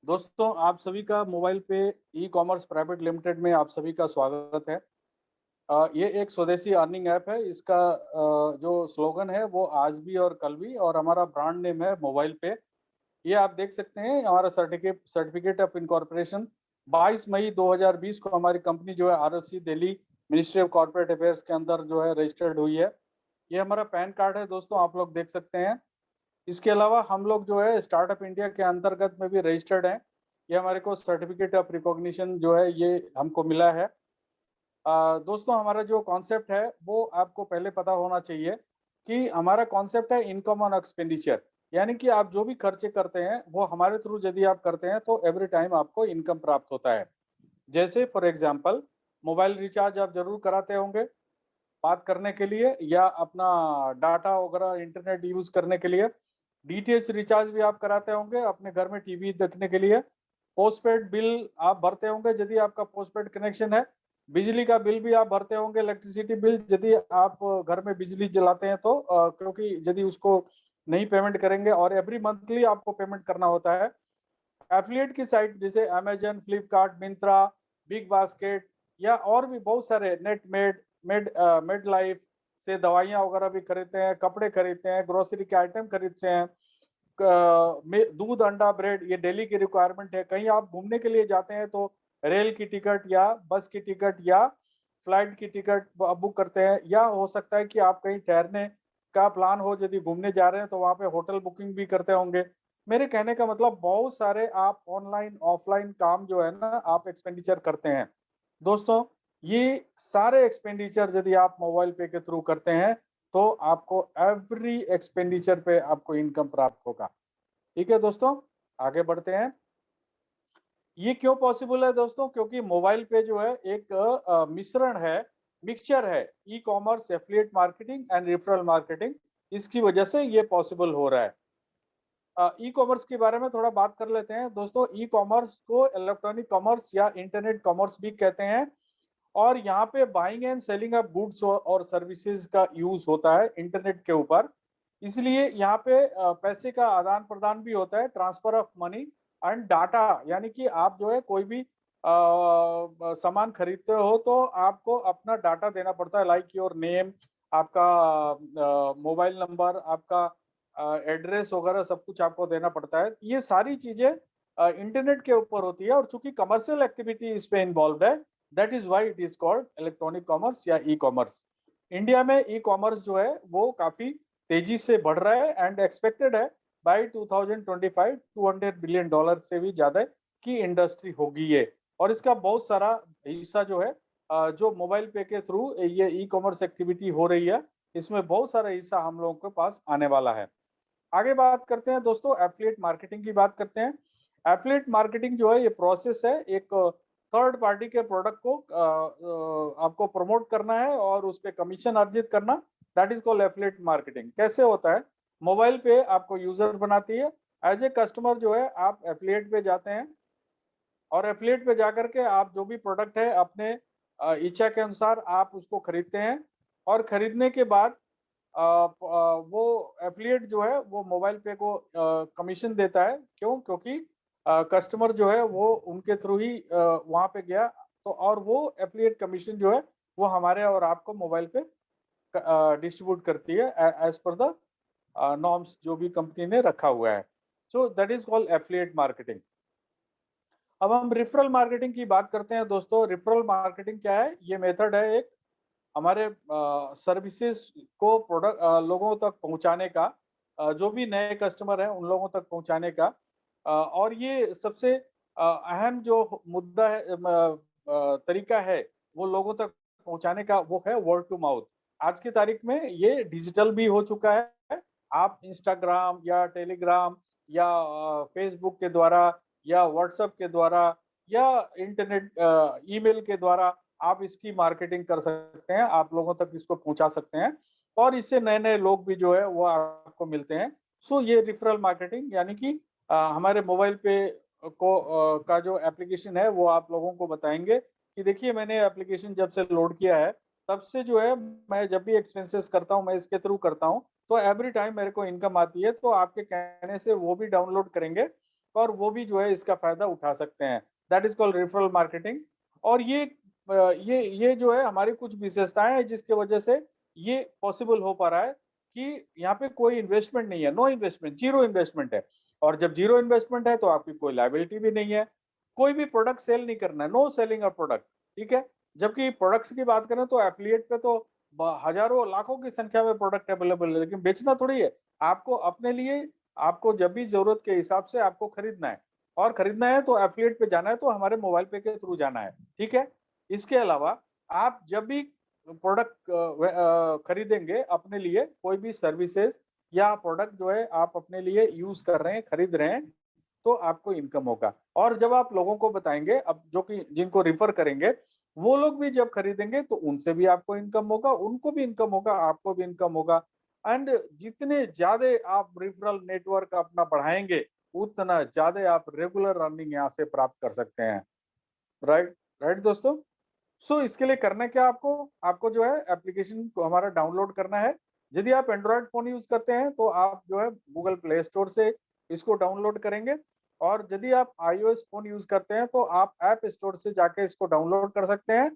दोस्तों, आप सभी का मोबाइल पे ई कॉमर्स प्राइवेट लिमिटेड में आप सभी का स्वागत है। ये एक स्वदेशी अर्निंग ऐप है। इसका जो स्लोगन है वो आज भी और कल भी, और हमारा ब्रांड नेम है मोबाइल पे। ये आप देख सकते हैं हमारा सर्टिफिकेट सर्टिफिकेट ऑफ इनकॉर्पोरेशन 22 मई 2020 को हमारी कंपनी जो है ROC Delhi ministry of corporate affairs के अंदर जो है रजिस्टर्ड हुई है। ये हमारा पैन कार्ड है दोस्तों, आप लोग देख सकते हैं। इसके अलावा हम लोग जो है स्टार्टअप इंडिया के अंतर्गत में भी रजिस्टर्ड हैं। ये हमारे को सर्टिफिकेट ऑफ रिकॉग्निशन जो है ये हमको मिला है। दोस्तों, हमारा जो कॉन्सेप्ट है वो आपको पहले पता होना चाहिए कि हमारा कॉन्सेप्ट है इनकम ऑन एक्सपेंडिचर। यानी कि आप जो भी खर्चे करते हैं वो हमारे थ्रू यदि आप करते हैं तो एवरी टाइम आपको इनकम प्राप्त होता है। जैसे फॉर एग्जांपल, मोबाइल रिचार्ज आप जरूर कराते होंगे बात करने के लिए, या अपना डाटा वगैरह इंटरनेट यूज करने के लिए। डीटीएच रिचार्ज भी आप कराते होंगे अपने घर में टीवी देखने के लिए। पोस्टपेड बिल आप भरते होंगे यदि आपका पोस्टपेड कनेक्शन है। बिजली का बिल भी आप भरते होंगे, इलेक्ट्रिसिटी बिल यदि आप घर में बिजली जलाते हैं तो क्योंकि यदि उसको नहीं पेमेंट करेंगे, और एवरी मंथली आपको पेमेंट करना होता है। एफिलिएट की साइट जैसे Amazon, Flipkart, Myntra, big basket या और भी बहुत सारे नेटमेड, मेड लाइफ से दवाइयाँ वगैरह भी खरीदते हैं, कपड़े खरीदते हैं, ग्रोसरी के आइटम खरीदते हैं। दूध, अंडा, ब्रेड ये डेली की रिक्वायरमेंट है। कहीं आप घूमने के लिए जाते हैं तो रेल की टिकट या बस की टिकट या फ्लाइट की टिकट बुक करते हैं, या हो सकता है कि आप कहीं ठहरने का प्लान हो, यदि घूमने जा रहे हैं तो वहाँ पे होटल बुकिंग भी करते होंगे। मेरे कहने का मतलब बहुत सारे आप ऑनलाइन ऑफलाइन काम जो है ना आप एक्सपेंडिचर करते हैं। दोस्तों, ये सारे एक्सपेंडिचर यदि आप मोबाइल पे के थ्रू करते हैं तो आपको एवरी एक्सपेंडिचर पे आपको इनकम प्राप्त होगा। ठीक है दोस्तों, आगे बढ़ते हैं। ये क्यों पॉसिबल है दोस्तों? क्योंकि मोबाइल पे जो है एक मिश्रण है, मिक्सचर है, e commerce, affiliate marketing and referral marketing. इसकी वजह से ये पॉसिबल हो रहा है। ई कॉमर्स के बारे में थोड़ा बात कर लेते हैं दोस्तों। ई कॉमर्स को इलेक्ट्रॉनिक कॉमर्स या इंटरनेट कॉमर्स भी कहते हैं, और यहाँ पे buying and selling of goods और सर्विसेज का यूज होता है इंटरनेट के ऊपर। इसलिए यहाँ पे पैसे का आदान प्रदान भी होता है, transfer of money and data. यानी कि आप जो है कोई भी सामान खरीदते हो तो आपको अपना डाटा देना पड़ता है, लाइक योर नेम, आपका मोबाइल नंबर, आपका एड्रेस वगैरह सब कुछ आपको देना पड़ता है। ये सारी चीजें इंटरनेट के ऊपर होती है, और चूंकि कमर्शियल एक्टिविटी इस पे इन्वॉल्व है, that is why it is called electronic commerce या ई कॉमर्स। इंडिया में ई कॉमर्स जो है वो काफी तेजी से बढ़ रहा है, एंड एक्सपेक्टेड है बाय 2025 $200 बिलियन से भी ज्यादा की इंडस्ट्री होगी ये। और इसका बहुत सारा हिस्सा जो है जो मोबाइल पे के थ्रू ये ई कॉमर्स एक्टिविटी हो रही है, इसमें बहुत सारा हिस्सा हम लोगों के पास आने वाला है। आगे बात करते हैं दोस्तों, एफिलिएट मार्केटिंग की बात करते हैं। एफिलिएट मार्केटिंग जो है ये प्रोसेस है, एक थर्ड पार्टी के प्रोडक्ट को आपको प्रमोट करना है और उस पे कमीशन अर्जित करना। That is called affiliate marketing. कैसे होता है? मोबाइल पे आपको यूजर बनाती है, एज ए कस्टमर जो है आप एफिलिएट पे जाते हैं, और एफिलिएट पे जाकर के आप जो भी प्रोडक्ट है अपने इच्छा के अनुसार आप उसको खरीदते हैं। और खरीदने के बाद वो एफिलिएट जो है वो मोबाइल पे को कमीशन देता है। क्यों? क्योंकि कस्टमर जो है वो उनके थ्रू ही वहाँ पे गया, तो और वो एफिलिएट कमीशन जो है वो हमारे और आपको मोबाइल पे डिस्ट्रीब्यूट करती है एज पर द नॉर्म्स जो भी कंपनी ने रखा हुआ है। So that is called affiliate marketing. अब हम रेफरल मार्केटिंग की बात करते हैं दोस्तों। रेफरल मार्केटिंग क्या है? ये मेथड है एक हमारे सर्विसेज को प्रोडक्ट लोगों तक पहुंचाने का, जो भी नए कस्टमर हैं उन लोगों तक पहुंचाने का। और ये सबसे अहम जो मुद्दा है, तरीका है वो लोगों तक पहुंचाने का, वो है वर्ड टू माउथ। आज की तारीख में ये डिजिटल भी हो चुका है। आप इंस्टाग्राम या टेलीग्राम या फेसबुक के द्वारा या व्हाट्सएप के द्वारा या इंटरनेट ईमेल के द्वारा आप इसकी मार्केटिंग कर सकते हैं, आप लोगों तक इसको पहुंचा सकते हैं, और इससे नए-नए लोग भी जो है वो आपको मिलते हैं। सो ये रेफरल मार्केटिंग, यानी कि हमारे मोबाइल पे का जो एप्लीकेशन है वो आप लोगों को बताएँगे कि देखिए मैंने एप्लीकेशन जब से लोड किया है, तब से जो है मैं जब भी एक्सपेंसेस करता हूँ, मैं इसके थ्रू करता हूँ, तो एवरी टाइम मेरे को इनकम आती है। तो आपके कहने से वो भी डाउनलोड करेंगे, और वो भी जो है इसका फायदा उठा सकते हैं। That is called referral marketing. और ये जो है हमारी कुछ विशेषताएं हैं जिसकी वजह से ये पॉसिबल हो पा रहा है कि यहाँ पे कोई इन्वेस्टमेंट नहीं है, नो इन्वेस्टमेंट, जीरो इन्वेस्टमेंट है। और जब जीरो इन्वेस्टमेंट है तो आपकी कोई लायबिलिटी भी नहीं है, कोई भी प्रोडक्ट सेल नहीं करना है, नो सेलिंग अ प्रोडक्ट, ठीक है। जबकि प्रोडक्ट्स की बात करें तो एफिलिएट पे तो हजारों लाखों की संख्या में प्रोडक्ट अवेलेबल है, लेकिन बेचना थोड़ी है। आपको अपने लिए, आपको जब भी जरूरत के हिसाब से आपको खरीदना है, और खरीदना है तो एफिलिएट पे जाना है तो हमारे मोबाइल पे के थ्रू जाना है, ठीक है। इसके अलावा आप जब भी प्रोडक्ट खरीदेंगे अपने लिए, कोई भी सर्विसेज या प्रोडक्ट जो है आप अपने लिए यूज कर रहे हैं, खरीद रहे हैं, तो आपको इनकम होगा। और जब आप लोगों को बताएंगे, अब जो कि जिनको रिफर करेंगे, वो लोग भी जब खरीदेंगे तो उनसे भी आपको इनकम होगा, उनको भी इनकम होगा, आपको भी इनकम होगा। एंड जितने ज्यादा आप रेफरल नेटवर्क अपना बढ़ाएंगे, उतना ज्यादा आप रेगुलर अर्निंग यहाँ से प्राप्त कर सकते हैं। राइट, राइट दोस्तों। सो इसके लिए करना क्या आपको, आपको जो है एप्लीकेशन को हमारा डाउनलोड करना है। यदि आप एंड्रॉयड फोन यूज करते हैं तो आप जो है गूगल प्ले स्टोर से इसको डाउनलोड करेंगे। और यदि आप आईओएस फोन यूज करते हैं तो आप ऐप स्टोर से जाके इसको डाउनलोड कर सकते हैं।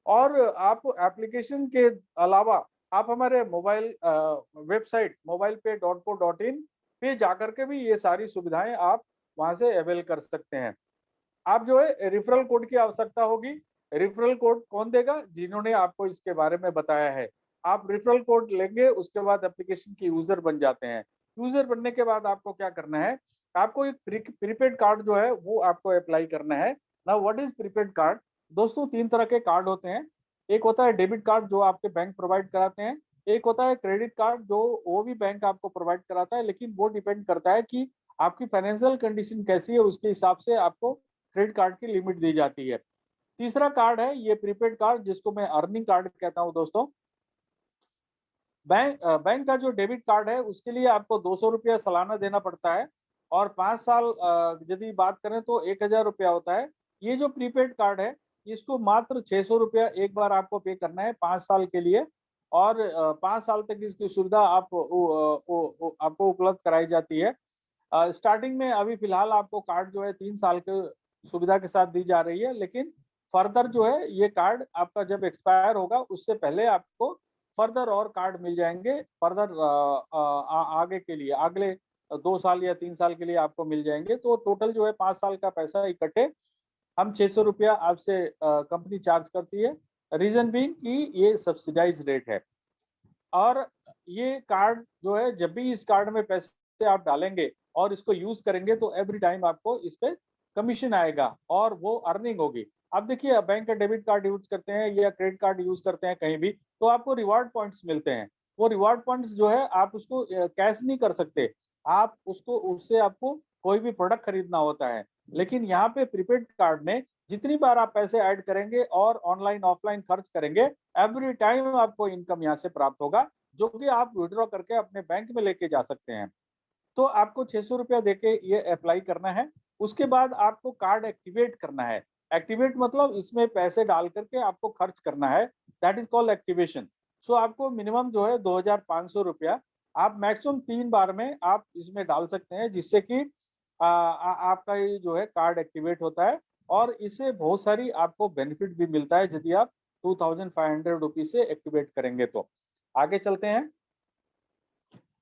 और आप एप्लीकेशन के अलावा आप हमारे मोबाइल वेबसाइट mobilepay.co.in पे जाकर के भी ये सारी सुविधाएं आप वहां से अवेल कर सकते हैं। आप जो है रेफरल कोड की आवश्यकता होगी। रेफरल कोड कौन देगा? जिन्होंने आपको इसके बारे में बताया है। आप रेफरल कोड लेंगे, उसके बाद एप्लीकेशन के यूजर बन जाते हैं। यूजर बनने के बाद आपको क्या करना है, आपको एक प्रीपेड कार्ड जो है वो आपको अप्लाई करना है। Now what is prepaid card? दोस्तों, तीन तरह के कार्ड होते हैं। एक होता है डेबिट कार्ड जो आपके बैंक प्रोवाइड कराते हैं। एक होता है क्रेडिट कार्ड जो वो भी बैंक आपको प्रोवाइड कराता है, लेकिन वो डिपेंड करता है कि आपकी फाइनेंशियल कंडीशन कैसी है, उसके हिसाब से आपको क्रेडिट कार्ड की लिमिट दी जाती है। तीसरा कार्ड है ये प्रीपेड कार्ड, जिसको मैं अर्निंग कार्ड कहता हूं दोस्तों। बैंक का जो डेबिट कार्ड है उसके लिए आपको 200 रुपया सालाना देना पड़ता है। और 5 साल यदि बात करें तो 1000 रुपया होता है। ये जो प्रीपेड कार्ड है इसको मात्र 600 रुपया एक बार आपको पे करना है 5 साल के लिए। और 5 साल तक इसकी सुविधा आपको उपलब्ध कराई जाती है। स्टार्टिंग में अभी फिलहाल आपको कार्ड जो है 3 साल के सुविधा के साथ दी जा रही है, लेकिन फर्दर जो है ये कार्ड आपका जब एक्सपायर होगा उससे पहले आपको फर्दर और कार्ड मिल जाएंगे। फर्दर आगे के लिए अगले 2 साल या 3 साल के लिए आपको मिल जाएंगे। तो टोटल जो है 5 साल का पैसा इकट्ठे हम 600 रुपया आपसे कंपनी चार्ज करती है। रीजन भी कि ये सब्सिडाइज रेट है। और ये कार्ड जो है जब भी इस कार्ड में पैसे आप डालेंगे और इसको यूज करेंगे तो एवरी टाइम आपको इस पे कमीशन आएगा और वो अर्निंग होगी। आप देखिए, बैंक का डेबिट कार्ड यूज करते हैं या क्रेडिट कार्ड यूज करते हैं कहीं भी, तो आपको रिवार्ड पॉइंट्स मिलते हैं। वो रिवार्ड पॉइंट्स जो है आप उसको कैश नहीं कर सकते, आप उसको उससे आपको कोई भी प्रोडक्ट खरीदना होता है। लेकिन यहाँ पे प्रीपेड कार्ड में जितनी बार आप पैसे ऐड करेंगे और ऑनलाइन ऑफलाइन खर्च करेंगे, एवरी टाइम आपको इनकम यहाँ से प्राप्त होगा, जो कि आप विड्रॉ करके अपने बैंक में लेके जा सकते हैं। तो आपको 600 रुपया देके ये अप्लाई करना है। उसके बाद आपको कार्ड एक्टिवेट करना है। एक्टिवेट मतलब इसमें पैसे डाल करके आपको खर्च करना है। That is called activation. So आपको मिनिमम जो है 2500 रुपया आप मैक्सिमम 3 बार में आप इसमें डाल सकते हैं, जिससे कि आपका ये जो है कार्ड एक्टिवेट होता है। और इससे बहुत सारी आपको बेनिफिट भी मिलता है यदि आप 2500 रुपीज से एक्टिवेट करेंगे तो। आगे चलते हैं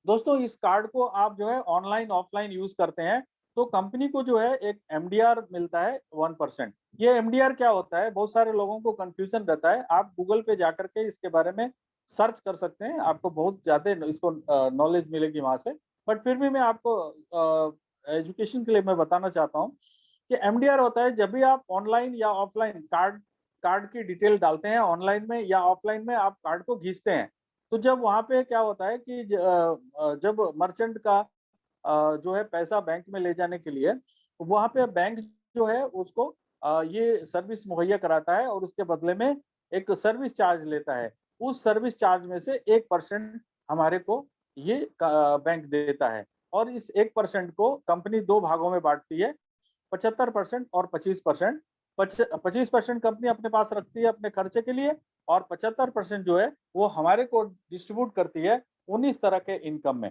दोस्तों। इस कार्ड को आप जो है ऑनलाइन ऑफलाइन यूज करते हैं तो कंपनी को जो है एक एमडीआर मिलता है 1%। ये एमडीआर क्या होता है, बहुत सारे लोगों को कंफ्यूजन रहता है। आप गूगल पे जाकर के इसके बारे में सर्च कर सकते हैं, आपको बहुत ज्यादा इसको नॉलेज मिलेगी वहां से। बट फिर भी मैं आपको एजुकेशन के लिए मैं बताना चाहता हूँ कि एमडीआर होता है जब भी आप ऑनलाइन या ऑफलाइन कार्ड कार्ड की डिटेल डालते हैं, ऑनलाइन में या ऑफलाइन में आप कार्ड को खींचते हैं। तो जब वहां पे क्या होता है कि जब मर्चेंट का जो है पैसा बैंक में ले जाने के लिए, वहां पे बैंक जो है उसको ये सर्विस मुहैया कराता है और उसके बदले में एक सर्विस चार्ज लेता है। उस सर्विस चार्ज में से 1% हमारे को ये बैंक देता है। और इस 1% को कंपनी दो भागों में बांटती है, 75% और 25%। 25% कंपनी अपने पास रखती है अपने खर्चे के लिए, और 75% जो है वो हमारे को डिस्ट्रीब्यूट करती है 19 तरह के इनकम में।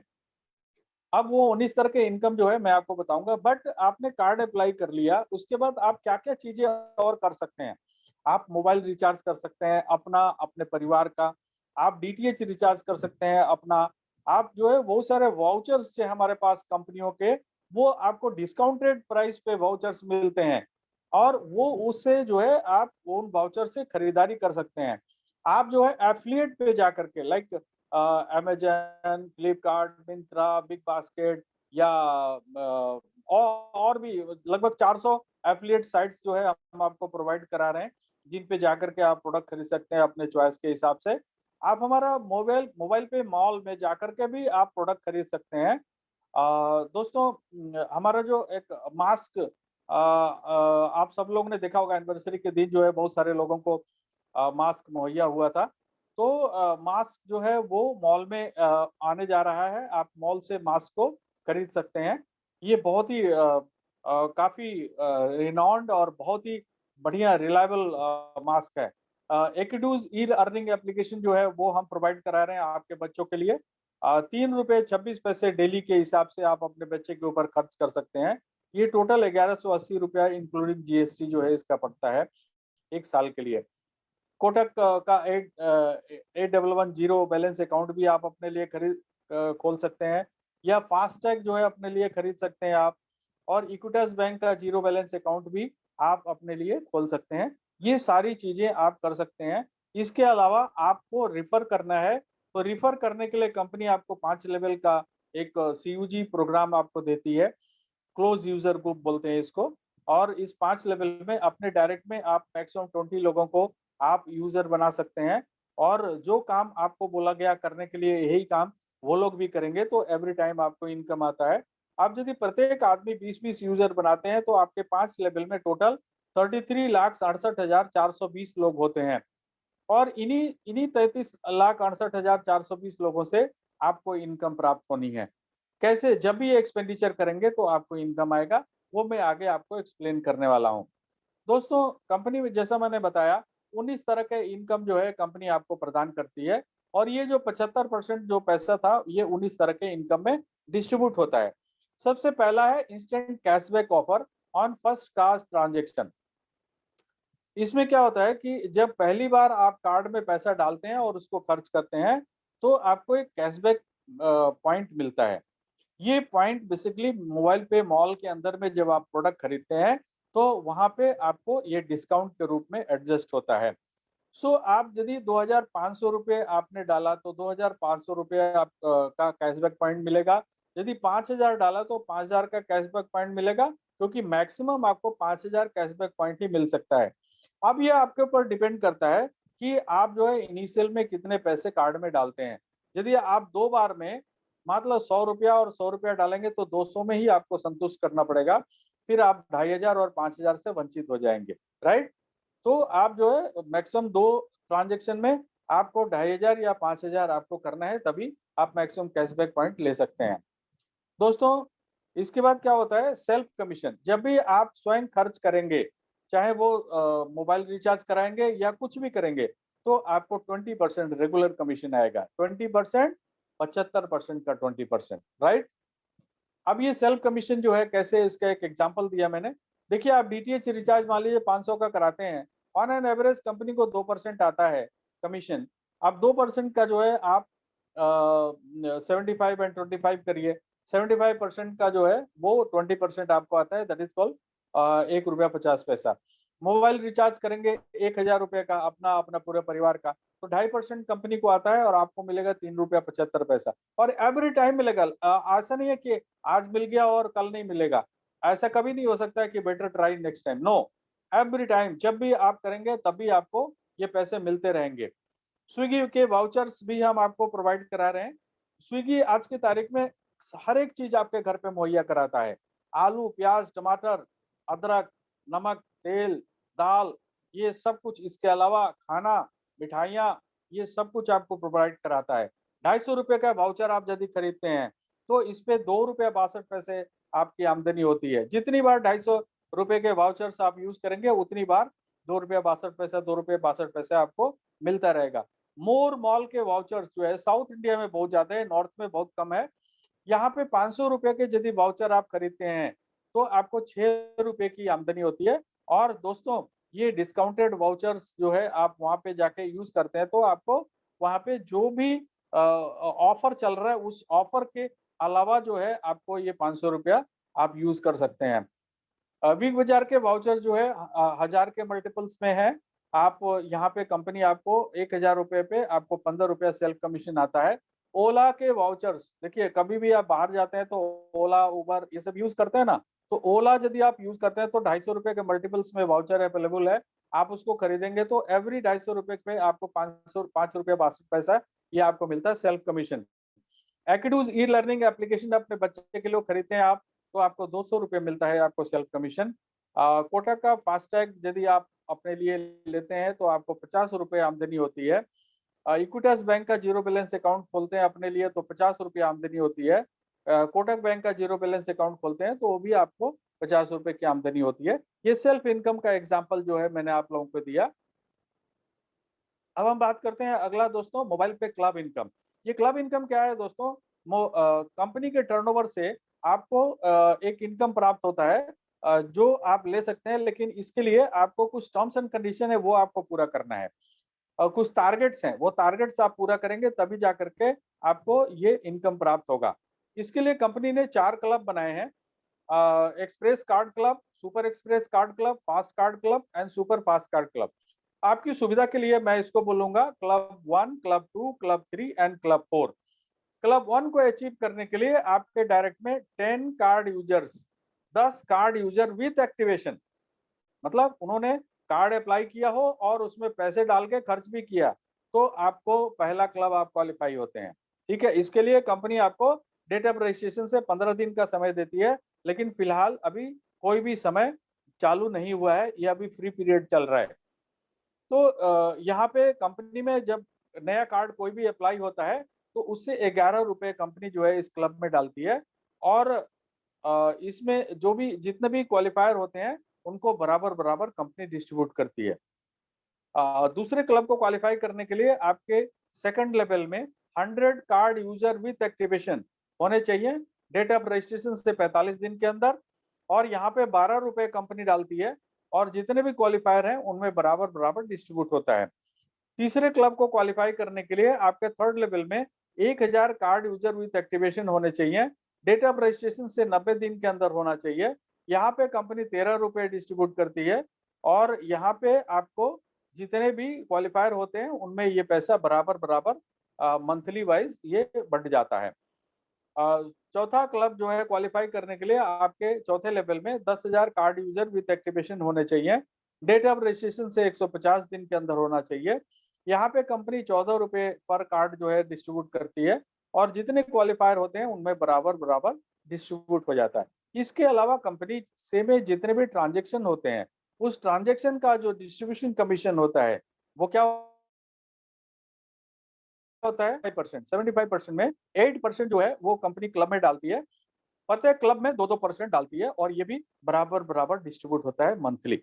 अब वो 19 तरह के इनकम जो है मैं आपको बताऊंगा, बट आपने कार्ड अप्लाई कर लिया, उसके बाद आप क्या क्या चीजें और कर सकते हैं। आप मोबाइल रिचार्ज कर सकते हैं अपना, अपने परिवार का। आप डीटीएच रिचार्ज कर सकते हैं अपना। आप जो है बहुत सारे वाउचर्स से हमारे पास कंपनियों के, वो आपको डिस्काउंटेड प्राइस पे वाउचर्स मिलते हैं, और वो उससे जो है आप उन वाउचर से खरीदारी कर सकते हैं। आप जो है एफिलिएट पे जाकर के, like Amazon, Flipkart, Myntra, big basket, या और भी लगभग 400 एफिलिएट साइट्स जो है हम आपको प्रोवाइड करा रहे हैं, जिन पे जाकर के आप प्रोडक्ट खरीद सकते हैं अपने चॉइस के हिसाब से। आप हमारा मोबाइल मोबाइल पे मॉल में जाकर के भी आप प्रोडक्ट खरीद सकते हैं। दोस्तों, हमारा जो एक मास्क, आप सब लोगों ने देखा होगा, एनिवर्सरी के दिन जो है बहुत सारे लोगों को मास्क मुहैया हुआ था। तो मास्क जो है वो मॉल में आने जा रहा है, आप मॉल से मास्क को खरीद सकते हैं। ये बहुत ही काफ़ी रिनाउंड और बहुत ही बढ़िया रिलायबल मास्क है। एकिडूज़ ई अर्निंग एप्लीकेशन जो है वो हम प्रोवाइड करा रहे हैं आपके बच्चों के लिए। ₹3.26 डेली के हिसाब से आप अपने बच्चे के ऊपर खर्च कर सकते हैं। ये टोटल ₹1180 इंक्लूडिंग जीएसटी जो है इसका पड़ता है 1 साल के लिए। कोटक का 8110 बैलेंस अकाउंट भी आप अपने लिए खोल सकते हैं, या फास्टैग जो है अपने लिए खरीद सकते हैं आप, और इक्विटस बैंक का जीरो बैलेंस अकाउंट भी आप अपने लिए खोल सकते हैं। ये सारी चीजें आप कर सकते हैं। इसके अलावा आपको रिफर करना है, तो रिफर करने के लिए कंपनी आपको 5 लेवल का एक सीयूजी प्रोग्राम आपको देती है, क्लोज यूजर ग्रुप बोलते हैं इसको। और इस 5 लेवल में अपने डायरेक्ट में आप मैक्सिमम 20 लोगों को आप यूजर बना सकते हैं, और जो काम आपको बोला गया करने के लिए यही काम वो लोग भी करेंगे, तो एवरी टाइम आपको इनकम आता है। आप यदि प्रत्येक आदमी 20-20 यूजर बनाते हैं तो आपके 5 लेवल में टोटल 33,68,420 लोग होते हैं, और इन्हीं इन्हीं 33,68,420 लोगों से आपको इनकम प्राप्त होनी है। कैसे, जब भी ये एक्सपेंडिचर करेंगे तो आपको इनकम आएगा, वो मैं आगे आपको एक्सप्लेन करने वाला हूँ। दोस्तों, कंपनी में जैसा मैंने बताया 19 तरह के इनकम जो है कंपनी आपको प्रदान करती है, और ये जो 75% जो पैसा था ये 19 तरह के इनकम में डिस्ट्रीब्यूट होता है। सबसे पहला है instant cashback offer on first card transaction. इसमें क्या होता है कि जब पहली बार आप कार्ड में पैसा डालते हैं और उसको खर्च करते हैं, तो आपको एक कैशबैक पॉइंट मिलता है। ये पॉइंट बेसिकली मोबाइल पे मॉल के अंदर में जब आप प्रोडक्ट खरीदते हैं, तो वहाँ पे आपको ये डिस्काउंट के रूप में एडजस्ट होता है। सो आप यदि ₹2,500 आपने डाला तो ₹2,500 का कैशबैक पॉइंट मिलेगा। यदि 5,000 डाला तो 5,000 का कैशबैक पॉइंट मिलेगा, क्योंकि मैक्सिमम आपको 5,000 कैशबैक पॉइंट ही मिल सकता है। अब ये आपके ऊपर डिपेंड करता है कि आप जो है इनिशियल में कितने पैसे कार्ड में डालते हैं। यदि आप 2 बार में मतलब ₹100 और ₹100 डालेंगे तो 200 में ही आपको संतुष्ट करना पड़ेगा। फिर आप 2,500 और 5,000 से वंचित हो जाएँगे, राइट? तो आप जो है मैक्सिमम 2 ट्रांज़ैक्शन में आपको 2,500 या 5,000 आपको करना है, तभी आप मैक्सिमम कैशबैक पॉइंट ले सकते हैं। दोस्तों, इसके बाद क्या होता है सेल्फ कमीशन। जब भी आप स्वयं खर्च करेंगे, चाहे वो मोबाइल रिचार्ज कराएँगे या कुछ भी करेंगे, तो आपको 20% रेगुलर कमीशन आएगा। 20%, 75% का 20%, राइट? अब ये सेल्फ कमीशन जो है कैसे, इसका एक एग्जांपल दिया मैंने। देखिए, आप डीटीएच रिचार्ज मान लीजिए 500 का कराते हैं, ऑन एन एवरेज कंपनी को 2% आता है कमीशन। अब 2% का जो है आप 75 एंड 25 करिए। 75% का जो है वो 20% आपको आता है, that is called ₹1.50। Mobile recharge करेंगे ₹1,000 का अपना अपना पूरे परिवार का, तो 2.5% कंपनी को आता है और आपको मिलेगा ₹3.75। और एवरी टाइम मिलेगा। ऐसा नहीं है कि आज मिल गया और कल नहीं मिलेगा। ऐसा कभी नहीं हो सकता है कि better try next time, no. Every time जब भी आप करेंगे तब भी आपको ये पैसे मिलते रहेंगे। स्विगी के वाउचर्स भी हम आपको प्रोवाइड करा रहे हैं। स्विगी आज की तारीख में हर एक चीज आपके घर पे मुहैया कराता है। आलू, प्याज, टमाटर, अदरक, नमक, तेल, दाल, ये सब कुछ। इसके अलावा खाना, मिठाइयाँ, ये सब कुछ आपको प्रोवाइड कराता है। ₹250 का वाउचर आप यदि खरीदते हैं, तो इस पे ₹2.62 आपकी आमदनी होती है। जितनी बार ₹250 के वाउचर्स आप यूज़ करेंगे, उतनी बार ₹2.62, ₹2.62 आपको मिलता रहेगा। मोर मॉल के वाउचर्स जो है साउथ इंडिया में बहुत ज़्यादा है, नॉर्थ में बहुत कम है। यहाँ पे 500 रुपए के यदि वाउचर आप खरीदते हैं तो आपको 6 रुपए की आमदनी होती है। और दोस्तों ये डिस्काउंटेड वाउचर्स जो है आप वहाँ पे जाके यूज करते हैं तो आपको वहाँ पे जो भी ऑफर चल रहा है उस ऑफर के अलावा जो है आपको ये 500 रुपया आप यूज कर सकते हैं। बिग बाजार के वाउचर जो है 1000 के मल्टीपल्स में है। आप यहाँ पे कंपनी आपको 1000 रुपए पे आपको 15 रुपया सेल्फ कमीशन आता है। ओला के वाउचर्स देखिए, कभी भी आप बाहर जाते हैं तो ओला, उबर ये सब यूज करते हैं ना, तो ओला यदि आप यूज करते हैं तो 250 रुपए के मल्टीपल्स में वाउचर अवेलेबल है। आप उसको खरीदेंगे तो एवरी 250 रुपए पे आपको 5 रुपया 62 पैसा ये आपको मिलता है सेल्फ कमीशन। एकिडूज ई लर्निंग एप्लीकेशन अपने बच्चे के लिए खरीदते हैं आप तो आपको 200 रुपये मिलता है आपको सेल्फ कमीशन। कोटक का फास्टैग यदि आप अपने लिए लेते हैं तो आपको 50 रुपये आमदनी होती है। इक्विटास बैंक का जीरो बैलेंस अकाउंट खोलते हैं अपने लिए तो 50 रुपये आमदनी होती है। कोटक बैंक का जीरो बैलेंस अकाउंट खोलते हैं तो वो भी आपको 50 रुपये की आमदनी होती है। ये सेल्फ इनकम का एग्जाम्पल जो है मैंने आप लोगों को दिया। अब हम बात करते हैं अगला दोस्तों, मोबाइल पे क्लब इनकम। ये क्लब इनकम क्या है दोस्तों? कंपनी के टर्नओवर से आपको एक इनकम प्राप्त होता है जो आप ले सकते हैं, लेकिन इसके लिए आपको कुछ टर्म्स एंड कंडीशन है वो आपको पूरा करना है और कुछ टारगेट्स हैं, वो टारगेट्स आप पूरा करेंगे तभी जा करके आपको ये इनकम प्राप्त होगा। इसके लिए कंपनी ने 4 क्लब बनाए हैं, express card club, super express card club, fast card club and super fast card club. आपकी सुविधा के लिए मैं इसको बोलूंगा club 1, club 2, club 3 and club 4। Club 1 को अचीव करने के लिए आपके डायरेक्ट में 10 card users, 10 card user with activation, मतलब उन्होंने कार्ड अप्लाई किया हो और उसमें पैसे डाल के खर्च भी किया तो आपको पहला क्लब आप क्वालिफाई होते हैं। ठीक है, इसके लिए कंपनी आपको डेट ऑफ रजिस्ट्रेशन से 15 दिन का समय देती है, लेकिन फिलहाल अभी कोई भी समय चालू नहीं हुआ है, ये अभी फ्री पीरियड चल रहा है। तो यहाँ पे कंपनी में जब नया कार्ड कोई भी अप्लाई होता है तो उससे 11 रुपए कंपनी जो है इस क्लब में डालती है और इसमें जो भी जितने भी क्वालिफायर होते हैं उनको बराबर बराबर कंपनी डिस्ट्रीब्यूट करती है। दूसरे क्लब को क्वालिफाई करने के लिए आपके सेकंड लेवल में 100 कार्ड यूजर विथ एक्टिवेशन होने चाहिए डेट ऑफ रजिस्ट्रेशन से 45 दिन के अंदर, और यहाँ पे 12 रुपए कंपनी डालती है और जितने भी क्वालिफायर हैं उनमें बराबर बराबर डिस्ट्रीब्यूट होता है। तीसरे क्लब को क्वालिफाई करने के लिए आपके थर्ड लेवल में 1000 कार्ड यूजर विथ एक्टिवेशन होने चाहिए, डेट ऑफ रजिस्ट्रेशन से 90 दिन के अंदर होना चाहिए। यहाँ पे कंपनी 13 रुपए डिस्ट्रीब्यूट करती है और यहाँ पे आपको जितने भी क्वालिफायर होते हैं उनमें ये पैसा बराबर बराबर मंथली वाइज ये बढ़ जाता है। चौथा क्लब जो है क्वालिफाई करने के लिए आपके चौथे लेवल में 10,000 कार्ड यूजर विथ एक्टिवेशन होने चाहिए, डेट ऑफ रजिस्ट्रेशन से 150 दिन के अंदर होना चाहिए। यहाँ पे कंपनी 14 रुपए पर कार्ड जो है डिस्ट्रीब्यूट करती है और जितने क्वालिफायर होते हैं उनमें बराबर बराबर डिस्ट्रीब्यूट हो जाता है। इसके अलावा कंपनी से में जितने भी ट्रांजेक्शन होते हैं उस ट्रांजेक्शन का जो डिस्ट्रीब्यूशन कमीशन होता है वो क्या होता है? 5%, 75% में 8% जो है वो कंपनी क्लब में डालती है। प्रत्येक क्लब में 2-2% डालती है और ये भी बराबर बराबर डिस्ट्रीब्यूट होता है मंथली।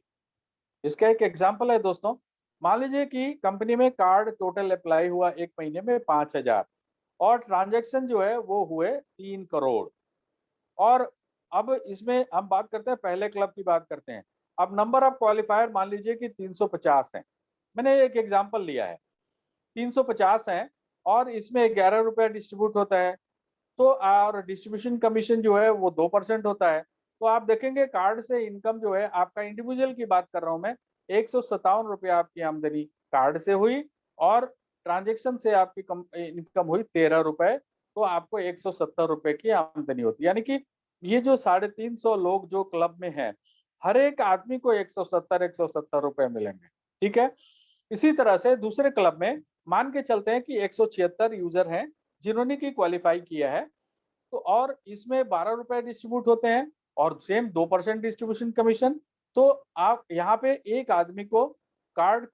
इसका एक एग्जांपल है दोस्तों, मान लीजिए कि कंपनी में कार्ड टोटल अप्लाई हुआ 1 महीने में 5000 और ट्रांजैक्शन जो है वो हुए 3 करोड़। और अब इसमें हम बात करते हैं, पहले क्लब की बात करते हैं। अब नंबर ऑफ क्वालिफायर मान लीजिए कि 350 हैं। मैंने एक एग्जांपल लिया है, 350 हैं और इसमें 11 रुपया डिस्ट्रीब्यूट होता है। तो और डिस्ट्रीब्यूशन कमीशन जो है वो 2% होता है। तो आप देखेंगे कार्ड से इनकम जो है आपका, इंडिविजुअल की बात कर रहा हूँ मैं, 157 रुपये आपकी आमदनी कार्ड से हुई और ट्रांजेक्शन से आपकी इनकम हुई 13 रुपए, तो आपको 170 रुपए की आमदनी होती है। यानी कि ये जो 350 लोग जो क्लब में हैं, हर एक आदमी को 170 रुपए मिलेंगे। ठीक है, इसी तरह से दूसरे क्लब में मान के चलते हैं कि 176 यूजर हैं जिन्होंने की क्वालिफाई किया है, तो और इसमें 12 रुपए डिस्ट्रीब्यूट होते हैं और सेम 2% डिस्ट्रीब्यूशन कमीशन। तो आप यहाँ पे एक आदमी को कार्ड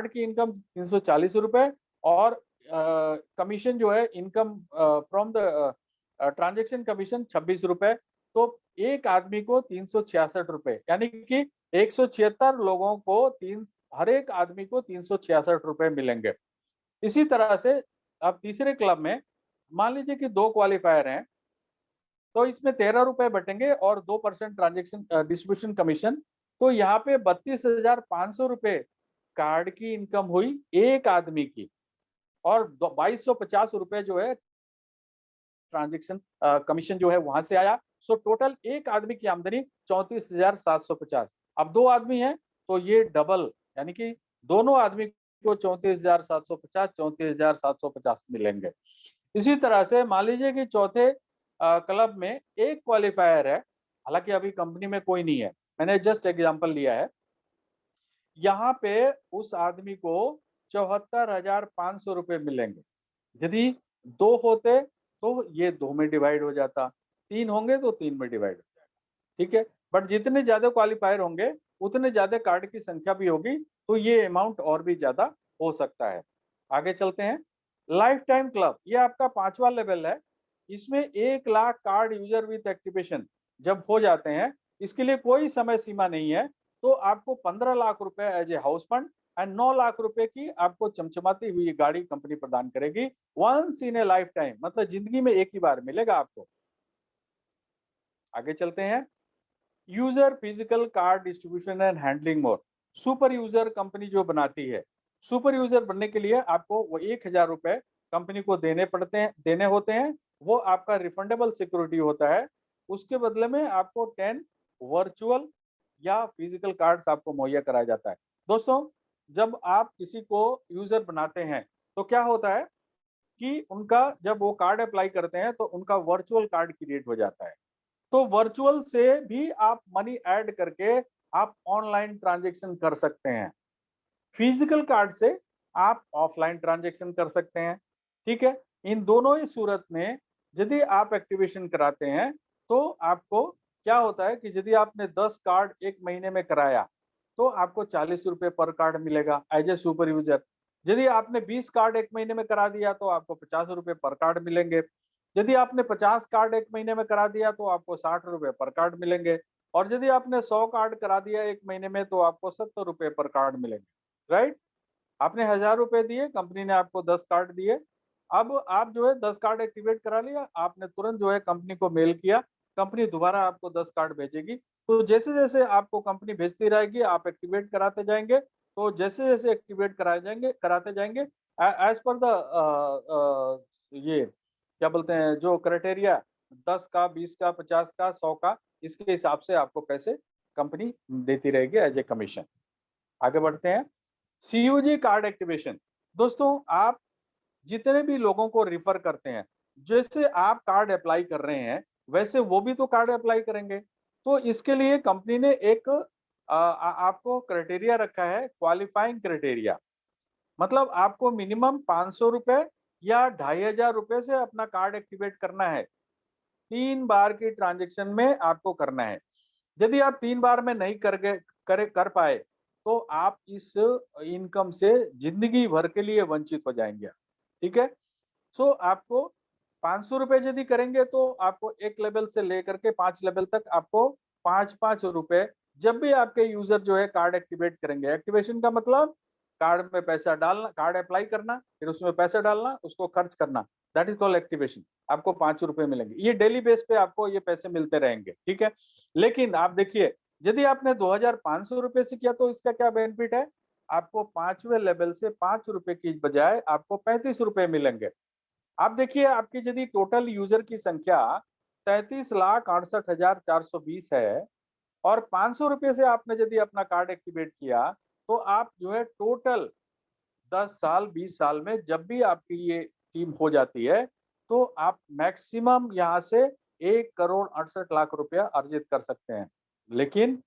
की इनकम 340 रुपए और कमीशन जो है income from the transaction commission 26 रुपए। तो एक आदमी को 366 रुपए, यानी कि 176 लोगों को हर एक आदमी को 366 रुपए मिलेंगे। इसी तरह से अब तीसरे क्लब में मान लीजिए कि 2 क्वालिफायर हैं तो इसमें 13 रुपए बटेंगे और 2% ट्रांजेक्शन डिस्ट्रीब्यूशन कमीशन। तो यहाँ पे 32,500 रुपए कार्ड की इनकम हुई एक आदमी की, और 2250 रुपए जो है ट्रांजेक्शन कमीशन जो है वहां से आया। सो टोटल एक आदमी की आमदनी 34,750। अब दो आदमी हैं तो ये डबल, यानी कि दोनों आदमी को 34,750 34,750 मिलेंगे। इसी तरह से मान लीजिए कि चौथे क्लब में एक क्वालिफायर है, हालांकि अभी कंपनी में कोई नहीं है, मैंने जस्ट एग्जांपल लिया है। यहाँ पे उस आदमी को 74,500 रुपए मिलेंगे। यदि दो होते तो ये दो में डिवाइड हो जाता, तीन होंगे तो तीन में डिवाइड हो जाएगा, ठीक है। बट जितने ज्यादा क्वालिफायर होंगे उतने ज्यादा कार्ड की संख्या भी होगी, तो ये अमाउंट और भी ज्यादा हो सकता है। आगे चलते हैं। लाइफ टाइम क्लब, ये आपका पांचवा लेवल है। इसमें 1 lakh card user with activation जब हो जाते हैं, इसके लिए कोई समय सीमा नहीं है, तो आपको 15 लाख रुपए as a house fund and 9 lakh रुपए की आपको चमचमाती हुई गाड़ी कंपनी प्रदान करेगी। Once in a lifetime, मतलब जिंदगी में एक ही बार मिलेगा आपको। आगे चलते हैं। User physical card distribution and handling more, super user company जो बनाती है। सुपर यूजर बनने के लिए आपको वो 1,000 रुपए कंपनी को देने होते हैं। वो आपका रिफंडेबल सिक्योरिटी होता है। उसके बदले में आपको 10 वर्चुअल या फिजिकल कार्ड्स आपको मुहैया कराया जाता है। दोस्तों, जब आप किसी को यूजर बनाते हैं तो क्या होता है कि उनका जब वो कार्ड अप्लाई करते हैं तो उनका वर्चुअल कार्ड क्रिएट हो जाता है। तो वर्चुअल से भी आप मनी ऐड करके आप ऑनलाइन ट्रांजैक्शन कर सकते हैं। फिजिकल कार्ड से आप ऑफलाइन ट्रांजैक्शन कर सकते हैं, ठीक है। इन दोनों ही सूरत में यदि आप एक्टिवेशन कराते हैं तो आपको क्या होता है कि यदि आपने 10 कार्ड एक महीने में कराया तो आपको 40 रुपए पर कार्ड मिलेगा एज ए सुपर यूजर। यदि आपने 20 कार्ड एक महीने में करा दिया तो आपको 50 रुपए पर कार्ड मिलेंगे। यदि आपने 50 कार्ड एक महीने में करा दिया तो आपको 60 रुपए पर कार्ड मिलेंगे। और यदि आपने 100 कार्ड करा दिया एक महीने में तो आपको 70 रुपए पर कार्ड मिलेंगे, राइट। आपने 1,000 रुपए दिए, कंपनी ने आपको 10 कार्ड दिए। अब आप जो है 10 कार्ड एक्टिवेट करा लिया, आपने तुरंत जो है कंपनी को मेल किया, कंपनी दोबारा आपको 10 कार्ड भेजेगी। तो जैसे जैसे आपको कंपनी भेजती रहेगी आप एक्टिवेट कराते जाएंगे। तो जैसे जैसे एक्टिवेट कराते जाएंगे एज पर द ये क्या बोलते हैं जो क्राइटेरिया, 10 का, 20 का, 50 का, 100 का, इसके हिसाब से आपको पैसे कंपनी देती रहेगी एज ए कमीशन। आगे बढ़ते हैं। CUG card activation. दोस्तों, आप जितने भी लोगों को रिफर करते हैं, जैसे आप कार्ड अप्लाई कर रहे हैं वैसे वो भी तो कार्ड अप्लाई करेंगे। तो इसके लिए कंपनी ने एक आपको क्राइटेरिया रखा है, क्वालिफाइंग क्राइटेरिया। मतलब आपको मिनिमम 500 रुपए या 2,500 रुपए से अपना कार्ड एक्टिवेट करना है। 3 बार की ट्रांजेक्शन में आपको करना है। यदि आप 3 बार में नहीं कर पाए तो आप इस इनकम से जिंदगी भर के लिए वंचित हो जाएंगे, ठीक है। सो आपको 500 रुपए यदि करेंगे तो आपको एक लेवल से लेकर के 5 लेवल तक आपको 5-5 रुपए, जब भी आपके यूजर जो है कार्ड एक्टिवेट करेंगे। एक्टिवेशन का मतलब कार्ड में पैसा डालना, कार्ड अप्लाई करना, फिर उसमें पैसा डालना, उसको खर्च करना, दैट इज कॉल्ड एक्टिवेशन। आपको 5 रुपए मिलेंगे, ये डेली बेस पे आपको ये पैसे मिलते रहेंगे, ठीक है। लेकिन आप देखिए, यदि आपने 2,500 रुपए से किया तो इसका क्या बेनिफिट है, आपको 5वें लेवल से 5 रुपए की बजाय आपको 35 रुपए मिलेंगे। आप देखिए, आपकी यदि टोटल यूजर की संख्या 33,68,420 है और 500 रुपए से आपने यदि अपना कार्ड एक्टिवेट किया तो आप जो है टोटल 10 साल 20 साल में जब भी आपकी ये टीम हो जाती है तो आप मैक्सिमम यहाँ से 1,68,00,000 रुपया अर्जित कर सकते हैं। लेकिन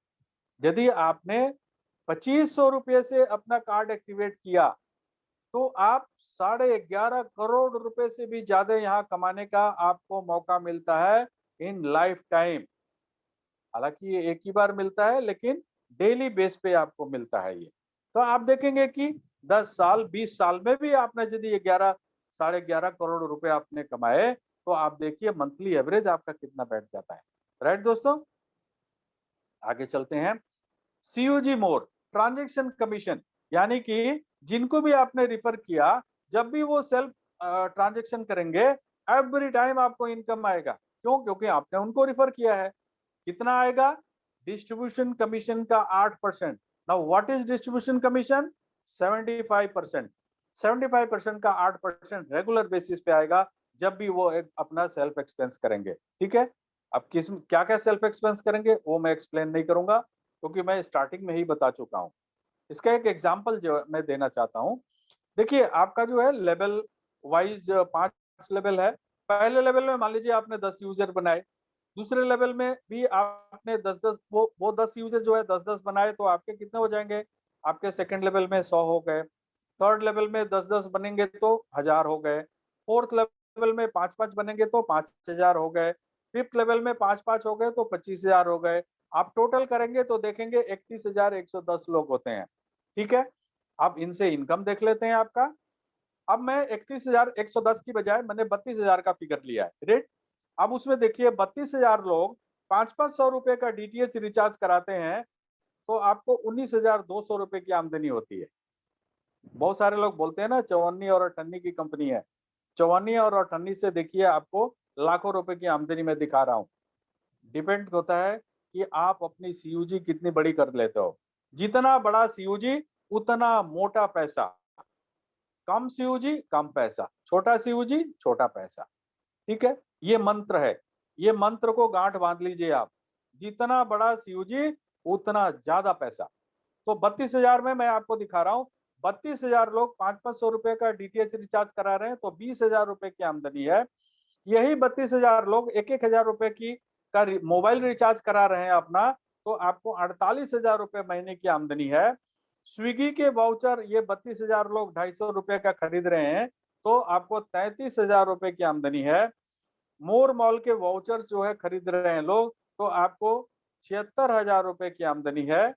यदि आपने 2,500 रुपये से अपना कार्ड एक्टिवेट किया तो आप 11.5 करोड़ रुपए से भी ज्यादा यहाँ कमाने का आपको मौका मिलता है इन लाइफ टाइम। हालांकि ये एक ही बार मिलता है लेकिन डेली बेस पे आपको मिलता है ये। तो आप देखेंगे कि 10 साल 20 साल में भी आपने यदि 11 साढ़े 11 करोड़ रुपए आपने कमाए तो आप देखिए मंथली एवरेज आपका कितना बैठ जाता है, राइट दोस्तों। आगे चलते हैं। सीयूजी मोर ट्रांजैक्शन कमीशन, यानी कि जिनको भी आपने रिफर किया, जब भी वो सेल्फ ट्रांजैक्शन करेंगे एवरी टाइम आपको इनकम आएगा। क्यों? क्योंकि आपने उनको रिफर किया है। कितना आएगा? डिस्ट्रीब्यूशन कमीशन का 8%। Now what is distribution commission? 75%। 75% का 8% रेगुलर बेसिस पे आएगा जब भी वो एक अपना सेल्फ एक्सपेंस करेंगे। ठीक है? अब किस क्या क्या सेल्फ एक्सपेंस करेंगे वो मैं एक्सप्लेन नहीं करूंगा, क्योंकि मैं स्टार्टिंग में ही बता चुका हूं। इसका एक एग्जांपल जो मैं देना चाहता हूं। देखिए, आपका जो है लेवल वाइज 5 लेवल है। पहले लेवल में मान लीजिए आपने 10 यूजर बनाए। दूसरे लेवल में भी आपने 10-10 वो 10 यूजर जो है 10-10 बनाए, तो आपके कितने हो जाएंगे? आपके सेकंड लेवल में 100 हो गए। थर्ड लेवल में 10-10 बनेंगे तो 1000 हो गए। फोर्थ लेवल में 5-5 बनेंगे तो 5000 हो गए। फिफ्थ लेवल में 5-5 हो गए तो 25000 हो गए। आप टोटल करेंगे तो देखेंगे 31110 लोग होते हैं। ठीक है? अब इनसे इनकम देख लेते हैं आपका। अब मैं 31110 की बजाय मैंने 32000 का फिगर लिया है, रेट। अब उसमें देखिए 32000 लोग 500-500 रुपए का डीटीएच रिचार्ज कराते हैं, तो आपको 19200 रुपए की आमदनी होती है। बहुत सारे लोग बोलते हैं ना चौवन्नी और अठन्नी की कंपनी है। चौवन्नी और अठन्नी से देखिए आपको लाखों रुपए की आमदनी मैं दिखा रहा हूँ। डिपेंड होता है कि आप अपनी सीयूजी कितनी बड़ी कर लेते हो। जितना बड़ा सीयूजी उतना मोटा पैसा, कम सीयूजी कम पैसा, छोटा सीयूजी छोटा पैसा। ठीक है? ये मंत्र है। ये मंत्र को गांठ बांध लीजिए आप। जितना बड़ा सीयूजी उतना ज्यादा पैसा। तो 32,000 में मैं आपको दिखा रहा हूँ। 32,000 लोग 500-500 रुपए का डीटीएच रिचार्ज करा रहे हैं, तो 20,000 रुपए की आमदनी है। यही 32,000 लोग 1-1 हजार रुपए की का मोबाइल रिचार्ज करा रहे हैं अपना, तो आपको 48,000 रुपए महीने की आमदनी है। स्विगी के वाउचर ये 32,000 लोग 250 रुपए का खरीद रहे हैं, तो आपको 33,000 रुपए की आमदनी है। मोर मॉल के वाउचर्स जो है खरीद रहे हैं लोग, तो आपको 76,000 रुपए की आमदनी है।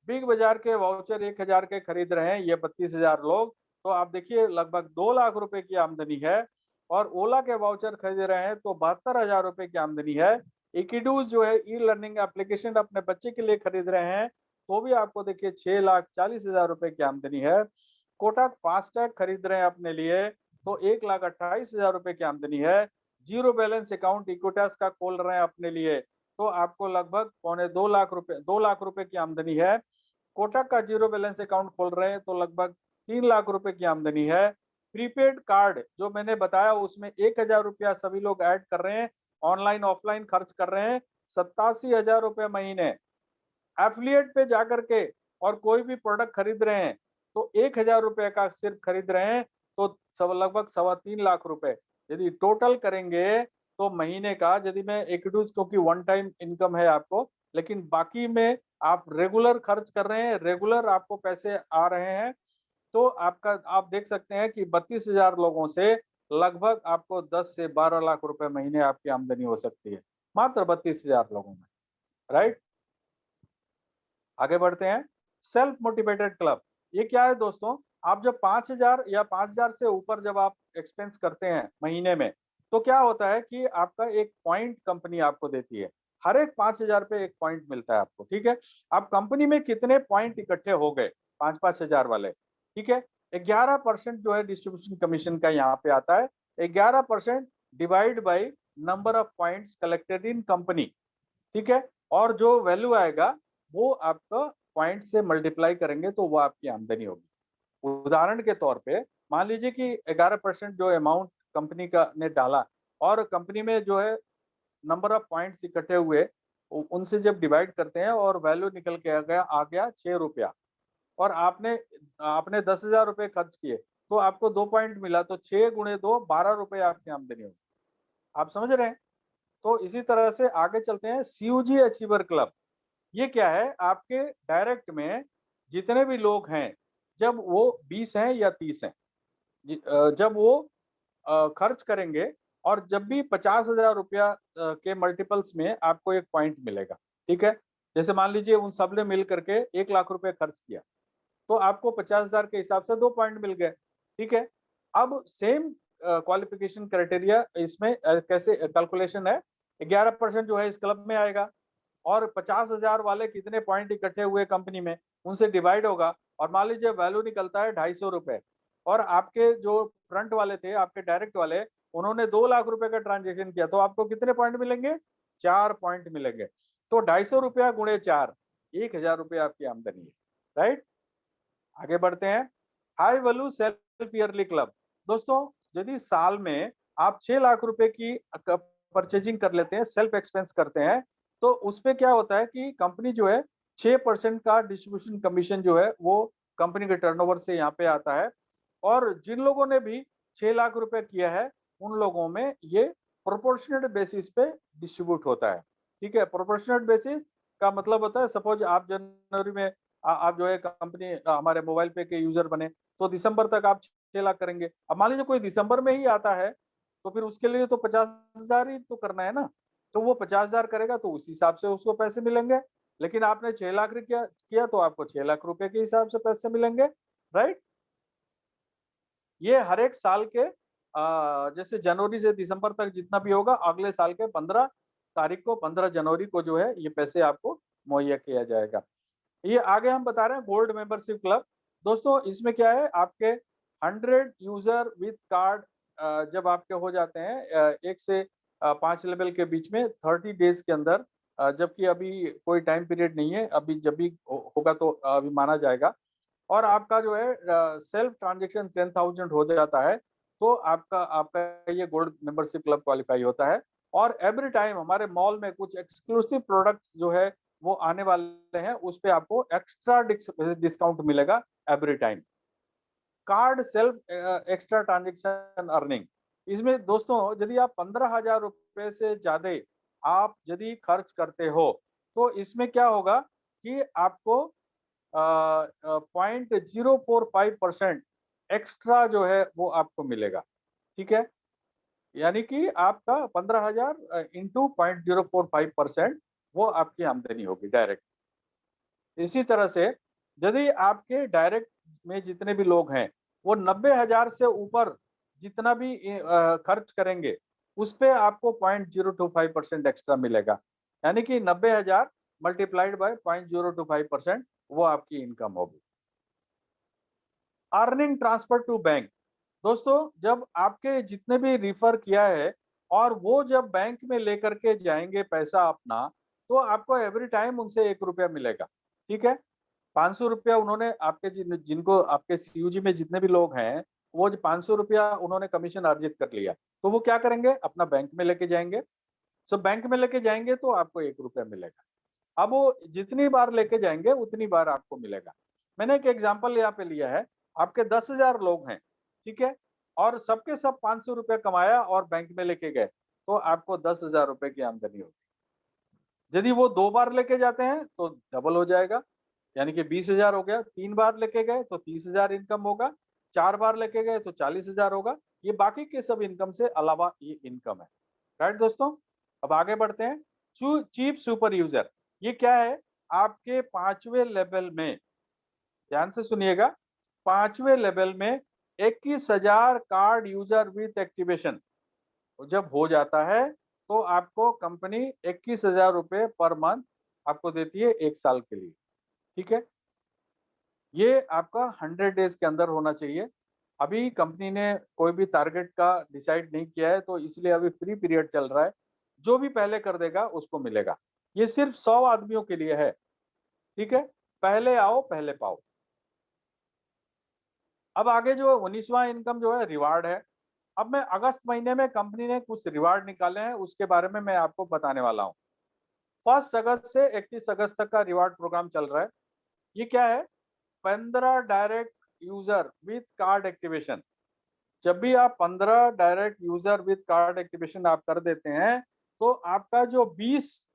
बिग बाजार के वाउचर 1,000 के खरीद रहे हैं ये 32,000 लोग, तो आप देखिए लगभग 2 लाख रुपए की आमदनी है। और ओला के वाउचर खरीद रहे हैं तो 72,000 रुपए की आमदनी है। इक्विडूज जो है ई लर्निंग एप्लीकेशन अपने बच्चे के लिए खरीद रहे हैं, तो भी आपको देखिए 6,40,000 रुपए की आमदनी है। कोटक फास्टैग खरीद रहे हैं अपने लिए, तो 1,28,000 रुपए की आमदनी है। जीरो बैलेंस अकाउंट इक्विटास का खोल रहे हैं अपने लिए, तो आपको लगभग 2 लाख रुपए की आमदनी है। कोटक का जीरो बैलेंस अकाउंट खोल रहे हैं तो लगभग 3 लाख रुपए की आमदनी है। प्रीपेड कार्ड जो मैंने बताया उसमें 1,000 रुपया सभी लोग ऐड कर रहे हैं, ऑनलाइन ऑफलाइन खर्च कर रहे हैं, 87,000 रुपये महीने। एफिलिएट पे जाकर के और कोई भी प्रोडक्ट खरीद रहे हैं, तो 1,000 रुपए का सिर्फ खरीद रहे हैं, तो सब लगभग 3.25 लाख रुपए। यदि टोटल करेंगे तो महीने का, यदि मैं इंट्रोड्यूस, क्योंकि वन टाइम इनकम है आपको, लेकिन बाकी में आप रेगुलर खर्च कर रहे हैं, रेगुलर आपको पैसे आ रहे हैं, तो आपका आप देख सकते हैं कि 32,000 लोगों से लगभग आपको 10 से 12 लाख रुपए महीने आपकी आमदनी हो सकती है, मात्र 32,000 लोगों में। राइट? आगे बढ़ते हैं। सेल्फ मोटिवेटेड क्लब, ये क्या है दोस्तों? आप जब 5,000 या 5,000 से ऊपर जब आप एक्सपेंस करते हैं महीने में, तो क्या होता है कि आपका एक पॉइंट कंपनी आपको देती है। हर एक 5,000 पे एक पॉइंट मिलता है आपको। ठीक है? आप कंपनी में कितने पॉइंट इकट्ठे हो गए 5-5 हजार वाले, ठीक है, 11% जो है डिस्ट्रीब्यूशन कमीशन का यहाँ पे आता है। 11% divide by number of points collected in company. ठीक है? और जो वैल्यू आएगा वो आपका पॉइंट से मल्टीप्लाई करेंगे तो वो आपकी आमदनी होगी। उदाहरण के तौर पे मान लीजिए कि 11% जो अमाउंट कंपनी का ने डाला, और कंपनी में जो है नंबर ऑफ पॉइंट्स इकट्ठे हुए, उनसे जब डिवाइड करते हैं और वैल्यू निकल के आ गया 6 रुपया, और आपने आपने 10,000 रुपये खर्च किए, तो आपको 2 पॉइंट मिला, तो 6 गुणे 2 12 रुपए आपकी आमदनी होगी। आप समझ रहे हैं? तो इसी तरह से आगे चलते हैं। सीयूजी अचीवर क्लब, ये क्या है? आपके डायरेक्ट में जितने भी लोग हैं, जब वो 20 हैं या 30 हैं, जब वो खर्च करेंगे, और जब भी 50,000 रुपया के मल्टीपल्स में आपको एक पॉइंट मिलेगा। ठीक है? जैसे मान लीजिए उन सब ने मिल करके 1 लाख रुपए खर्च किया, तो आपको 50,000 के हिसाब से 2 पॉइंट मिल गए। ठीक है? अब सेम क्वालिफिकेशन क्राइटेरिया इसमें कैसे कैलकुलेशन है? 11% जो है इस क्लब में आएगा, और 50,000 वाले कितने पॉइंट इकट्ठे हुए कंपनी में, उनसे डिवाइड होगा, और मान लीजिए वैल्यू निकलता है 250 रुपए, और आपके जो फ्रंट वाले थे, आपके डायरेक्ट वाले, उन्होंने 2 लाख रुपए का ट्रांजेक्शन किया, तो आपको कितने पॉइंट मिलेंगे? 4 पॉइंट मिलेंगे। तो 250 गुणे 4, 1000 रुपये आपकी आमदनी है। राइट, आगे बढ़ते हैं। High value self yearly club. दोस्तों, यदि साल में आप 6 लाख रुपए की परचेजिंग कर लेते हैं, सेल्फ एक्सपेंस करते हैं, तो उसपे क्या होता है कि कंपनी जो है 6% का डिस्ट्रीब्यूशन कमीशन जो है वो कंपनी के टर्नओवर से यहाँ पे आता है। और जिन लोगों ने भी 6 लाख रुपए किया है, उन लोगों में ये प्रोपोर्शनेट बेसिस पे डिस्ट्रीब्यूट होता है। ठीक है, प्रोपोर्शनेट बेसिस का मतलब होता है, सपोज आप जनवरी में आप जो है कंपनी हमारे मोबाइल पे के यूजर बने, तो दिसंबर तक आप 6 लाख करेंगे। अब मान लीजिए कोई दिसंबर में ही आता है, तो फिर उसके लिए तो 50,000 ही तो करना है ना, तो वो 50,000 करेगा तो उस हिसाब से उसको पैसे मिलेंगे। लेकिन आपने 6 लाख किया तो आपको 6 लाख रुपए के हिसाब से पैसे मिलेंगे। राइट, ये हर एक साल के जैसे जनवरी से दिसंबर तक जितना भी होगा, अगले साल के 15 तारीख को, 15 जनवरी को जो है ये पैसे आपको मुहैया किया जाएगा। ये आगे हम बता रहे हैं गोल्ड मेंबरशिप क्लब। दोस्तों, इसमें क्या है, आपके 100 यूजर विद कार्ड जब आपके हो जाते हैं 1 से 5 लेवल के बीच में 30 डेज के अंदर, जबकि अभी कोई टाइम पीरियड नहीं है, अभी जब भी होगा तो अभी माना जाएगा, और आपका जो है सेल्फ ट्रांजेक्शन 10,000 हो जाता है, तो आपका आपका ये गोल्ड मेंबरशिप क्लब क्वालिफाई होता है। और एवरी टाइम हमारे मॉल में कुछ एक्सक्लूसिव प्रोडक्ट्स जो है वो आने वाले हैं, उस पे आपको एक्स्ट्रा डिस्काउंट मिलेगा every time. Card self extra transaction earning. इसमें दोस्तों, यदि आप 15,000 रुपए से ज्यादा आप यदि खर्च करते हो, तो इसमें क्या होगा कि आपको 0.045% एक्स्ट्रा जो है वो आपको मिलेगा। ठीक है, यानी कि आपका 15,000 इंटू 0.045% वो आपकी आमदनी होगी डायरेक्ट। इसी तरह से यदि आपके डायरेक्ट में जितने भी लोग हैं, वो 90,000 से ऊपर जितना भी खर्च करेंगे, उस पे आपको 0.025% एक्स्ट्रा मिलेगा। यानी कि 90,000 मल्टीप्लाइड बाय 0.025% वो आपकी इनकम होगी। Earning transfer to bank. दोस्तों, जब आपके जितने भी रिफर किया है और वो जब बैंक में लेकर के जाएंगे पैसा अपना, तो आपको एवरी टाइम उनसे 1 रुपया मिलेगा। ठीक है, 500 रुपया उन्होंने आपके जिनको आपके सीयूजी में जितने भी लोग हैं, वो 500 रुपया उन्होंने कमीशन अर्जित कर लिया, तो वो क्या करेंगे, अपना बैंक में लेके जाएंगे। सो बैंक में लेके जाएंगे तो आपको 1 रुपया मिलेगा। अब वो जितनी बार लेके जाएंगे उतनी बार आपको मिलेगा। मैंने एक एग्जाम्पल यहाँ पे लिया है, आपके 10,000 लोग हैं, ठीक है, और सबके सब 500 रुपया कमाया और बैंक में लेके गए, तो आपको 10,000 रुपए की आमदनी होगी। यदि वो 2 बार लेके जाते हैं तो डबल हो जाएगा, यानी कि 20,000 हो गया। 3 बार लेके गए तो 30,000 इनकम होगा। 4 बार लेके गए तो 40,000 होगा। ये बाकी के सब इनकम से अलावा ये इनकम है। राइट दोस्तों, अब आगे बढ़ते हैं। चीप सुपर यूजर, ये क्या है, आपके 5वें लेवल में, ध्यान से सुनिएगा, 5वें लेवल में 21,000 कार्ड यूजर विथ एक्टिवेशन जब हो जाता है, तो आपको कंपनी 21,000 रुपए पर मंथ आपको देती है 1 साल के लिए। ठीक है, ये आपका 100 डेज के अंदर होना चाहिए। अभी कंपनी ने कोई भी टारगेट का डिसाइड नहीं किया है, तो इसलिए अभी फ्री पीरियड चल रहा है। जो भी पहले कर देगा उसको मिलेगा। ये सिर्फ 100 आदमियों के लिए है। ठीक है, पहले आओ पहले पाओ। अब आगे जो 19वां इनकम जो है रिवार्ड है। अब मैं अगस्त महीने में कंपनी ने कुछ रिवार्ड निकाले हैं, उसके बारे में मैं आपको बताने वाला हूँ। 1 अगस्त से 31 अगस्त तक का रिवार्ड प्रोग्राम चल रहा है। ये क्या है, 15 direct user with card activation. जब भी आप 15 direct user with card activation आप कर देते हैं, तो आपका जो 20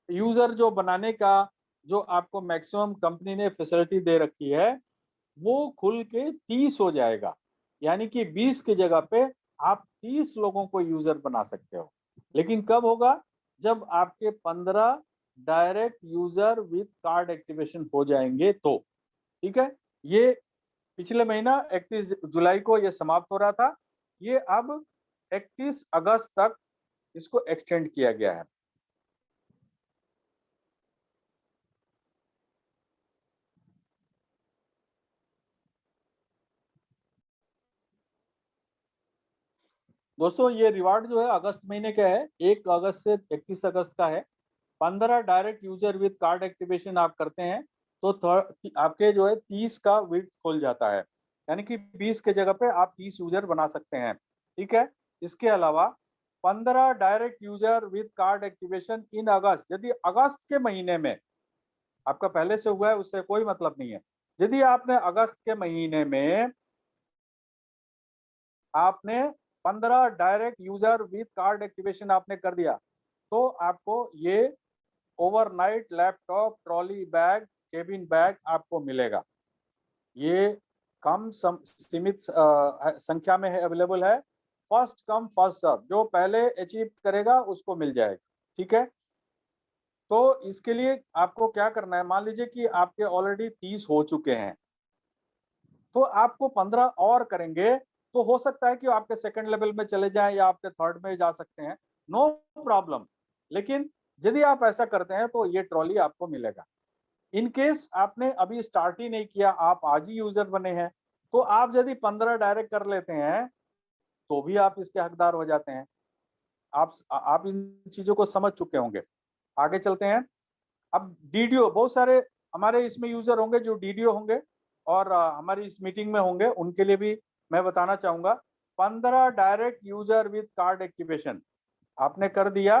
यूजर जो बनाने का जो आपको मैक्सिमम कंपनी ने फैसिलिटी दे रखी है, वो खुल के 30 हो जाएगा। यानी कि 20 की जगह पे आप 30 लोगों को यूजर बना सकते हो। लेकिन कब होगा, जब आपके 15 direct user with card activation हो जाएंगे तो। ठीक है, ये पिछले महीना 31 जुलाई को ये समाप्त हो रहा था। ये अब 31 अगस्त तक इसको एक्सटेंड किया गया है। दोस्तों ये रिवार्ड जो है अगस्त महीने का है, 1 अगस्त से 31 अगस्त का है। 15 direct user with card activation आप करते हैं तो आपके जो है 30 का विड्थ खुल जाता है, यानी कि 20 के जगह पे आप 30 यूजर बना सकते हैं। ठीक है। इसके अलावा 15 direct user with card activation in August, यदि अगस्त के महीने में आपका पहले से हुआ है उससे कोई मतलब नहीं है। यदि आपने अगस्त के महीने में आपने 15 direct user with card activation आपने कर दिया तो आपको ये overnight laptop, trolley bag, cabin bag आपको मिलेगा। ये सीमित संख्या में है, अवेलेबल है। फर्स्ट कम फर्स्ट सर्व, जो पहले अचीव करेगा उसको मिल जाएगा। ठीक है। तो इसके लिए आपको क्या करना है, मान लीजिए कि आपके ऑलरेडी 30 हो चुके हैं तो आपको 15 और करेंगे तो हो सकता है कि आपके सेकंड लेवल में चले जाएं या आपके थर्ड में जा सकते हैं, नो प्रॉब्लम। लेकिन यदि आप ऐसा करते हैं तो ये ट्रॉली आपको मिलेगा। इन केस आपने अभी स्टार्ट ही नहीं किया, आप आज ही यूजर बने हैं, तो आप यदि 15 डायरेक्ट कर लेते हैं तो भी आप इसके हकदार हो जाते हैं। आप इन चीजों को समझ चुके होंगे। आगे चलते हैं। अब डीडीओ, बहुत सारे हमारे इसमें यूजर होंगे जो डीडीओ होंगे और हमारी इस मीटिंग में होंगे, उनके लिए भी मैं बताना चाहूंगा। 15 direct user with card activation आपने कर दिया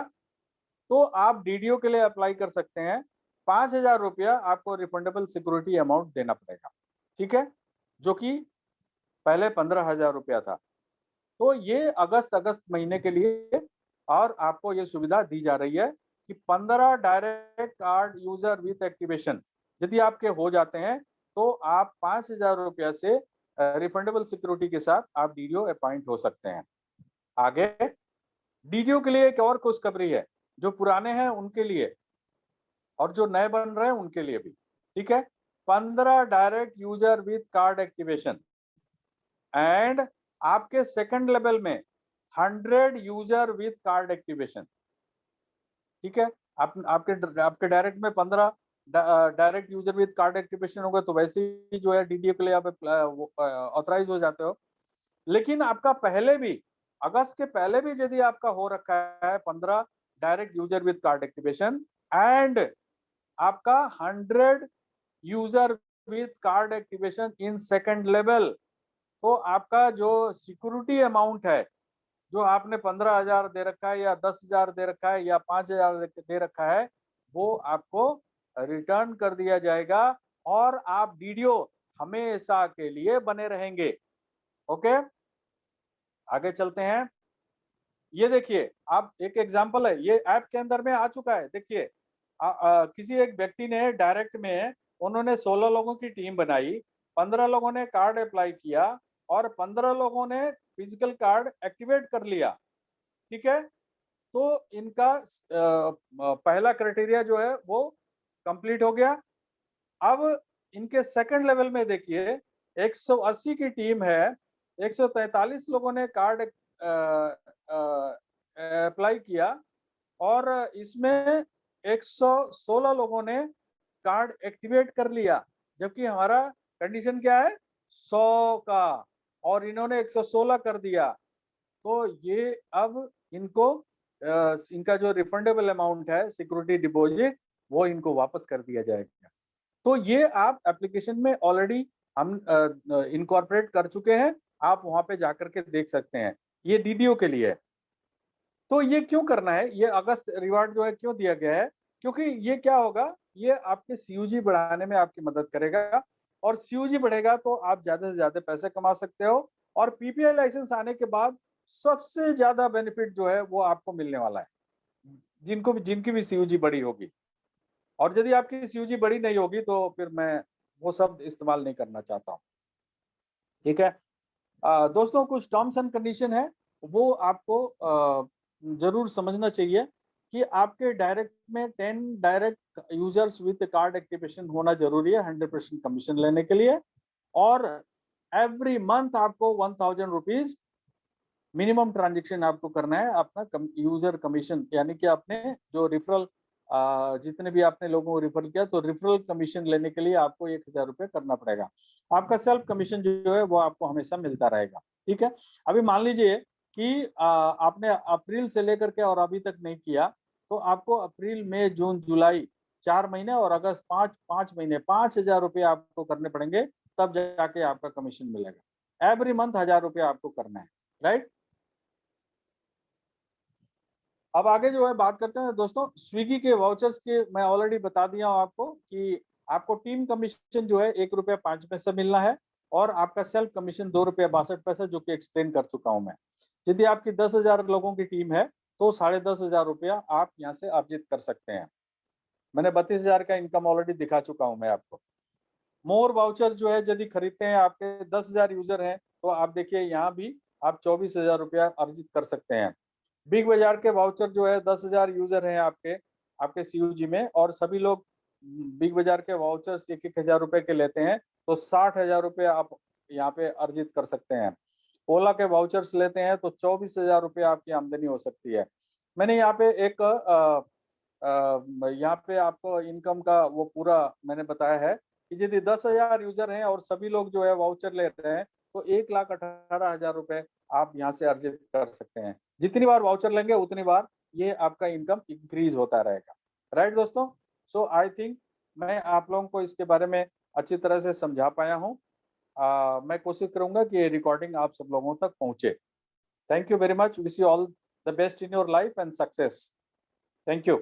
तो आप डीडीओ के लिए अप्लाई कर सकते हैं। 5,000 रुपया आपको रिफंडेबल सिक्योरिटी अमाउंट देना पड़ेगा। ठीक है। जो कि पहले 15,000 रुपया था। तो ये अगस्त महीने के लिए और आपको ये सुविधा दी जा रही है कि 15 direct card user with activation यदि आपके हो जाते हैं तो आप 5,000 रुपया से रिफंडेबल सिक्योरिटी के साथ आप डीडीओ अपॉइंट हो सकते हैं। आगे डीडीओ के लिए एक और खुशखबरी है, जो पुराने हैं उनके लिए और जो नए बन रहे हैं उनके लिए भी। ठीक है। 15 direct user with card activation and आपके सेकंड लेवल में 100 यूजर विथ कार्ड एक्टिवेशन। ठीक है। आपके डायरेक्ट में 15 direct user with card activation होगा तो वैसे ही जो है डीडीए के लिए आप ऑथराइज हो जाते हो। लेकिन आपका पहले भी, अगस्त के पहले भी यदि आपका हो रखा है 15 direct user with card activation and आपका 100 user with card activation in second level, तो आपका जो सिक्योरिटी अमाउंट है, जो आपने 15,000 दे रखा है या 10,000 दे रखा है या 5,000 दे रखा है, वो आपको रिटर्न कर दिया जाएगा और आप डीडीओ हमेशा के लिए बने रहेंगे। ओके। आगे चलते हैं। ये देखिए, आप एक एग्जांपल है, ये ऐप के अंदर में आ चुका है। देखिए किसी एक व्यक्ति ने डायरेक्ट में, उन्होंने 16 लोगों की टीम बनाई, 15 लोगों ने कार्ड अप्लाई किया और 15 लोगों ने फिजिकल कार्ड एक्टिवेट कर लिया। ठीक है। तो इनका पहला क्राइटेरिया जो है वो कंप्लीट हो गया। अब इनके सेकंड लेवल में देखिए, 180 की टीम है, 143 लोगों ने कार्ड अप्लाई किया और इसमें 116 लोगों ने कार्ड एक्टिवेट कर लिया, जबकि हमारा कंडीशन क्या है, 100 का, और इन्होंने 116 कर दिया। तो ये अब इनको इनका जो रिफंडेबल अमाउंट है सिक्योरिटी डिपॉजिट, वो इनको वापस कर दिया जाएगा। तो ये आप एप्लीकेशन में ऑलरेडी हम इनकॉर्पोरेट कर चुके हैं, आप वहां पे जाकर के देख सकते हैं। ये डीडीओ के लिए है। तो ये क्यों करना है, ये अगस्त रिवार्ड जो है क्यों दिया गया है, क्योंकि ये क्या होगा, ये आपके सीयूजी बढ़ाने में आपकी मदद करेगा और सीयूजी बढ़ेगा तो आप ज्यादा से ज्यादा पैसे कमा सकते हो और पीपीआई लाइसेंस आने के बाद सबसे ज्यादा बेनिफिट जो है वो आपको मिलने वाला है, जिनकी भी सीयूजी बड़ी होगी। और यदि आपकी सीयूजी बड़ी नहीं होगी तो फिर मैं वो शब्द इस्तेमाल नहीं करना चाहता हूँ। ठीक है। दोस्तों कुछ टर्म्स एंड कंडीशन है, वो आपको जरूर समझना चाहिए कि आपके डायरेक्ट में 10 direct users with card activation होना जरूरी है 100% कमीशन लेने के लिए। और एवरी मंथ आपको 1,000 रुपीज मिनिमम ट्रांजेक्शन आपको करना है अपना यूजर कमीशन, यानी कि आपने जो रिफरल जितने भी आपने लोगों को रिफर किया तो रिफरल कमीशन लेने के लिए आपको 1,000 रुपये करना पड़ेगा। आपका सेल्फ कमीशन जो है वो आपको हमेशा मिलता रहेगा। ठीक है। अभी मान लीजिए कि आपने अप्रैल से लेकर के और अभी तक नहीं किया, तो आपको अप्रैल, मई, जून, जुलाई 4 महीने और अगस्त 5 महीने 5,000 रुपये आपको करने पड़ेंगे, तब जाके आपका कमीशन मिलेगा। एवरी मंथ 1,000 रुपये आपको करना है, राइट। अब आगे जो है बात करते हैं दोस्तों स्विगी के वाउचर्स के। मैं ऑलरेडी बता दिया हूं आपको कि आपको टीम कमीशन जो है 1 रुपया 5 पैसे मिलना है, और आपका सेल्फ कमीशन 2 रुपया 62 पैसे, जो कि एक्सप्लेन कर चुका हूं मैं। यदि आपकी 10,000 लोगों की टीम है तो 10,500 रुपया आप यहाँ से अर्जित कर सकते हैं। मैंने 32,000 का इनकम ऑलरेडी दिखा चुका हूं मैं आपको। मोर वाउचर्स जो है यदि खरीदते हैं, आपके 10,000 यूजर हैं, तो आप देखिए यहाँ भी आप 24,000 रुपया अर्जित कर सकते हैं। बिग बाजार के वाउचर जो है 10,000 यूजर हैं आपके आपके सीयूजी में, और सभी लोग बिग बाजार के वाउचर्स 1,000 रुपए के लेते हैं, तो 60,000 रुपये आप यहाँ पे अर्जित कर सकते हैं। ओला के वाउचर्स लेते हैं तो 24,000 रुपये आपकी आमदनी हो सकती है। मैंने यहाँ पे एक यहाँ पे आपको इनकम का वो पूरा मैंने बताया है कि यदि 10,000 यूजर हैं और सभी लोग जो है वाउचर ले रहे हैं, तो 1,18,000 रुपए आप यहाँ से अर्जित कर सकते हैं। जितनी बार वाउचर लेंगे उतनी बार ये आपका इनकम इंक्रीज होता रहेगा, राइट दोस्तों। सो आई थिंक मैं आप लोगों को इसके बारे में अच्छी तरह से समझा पाया हूँ। मैं कोशिश करूंगा कि ये रिकॉर्डिंग आप सब लोगों तक पहुंचे। Thank you very much, wish you all the best in your life and success. Thank you.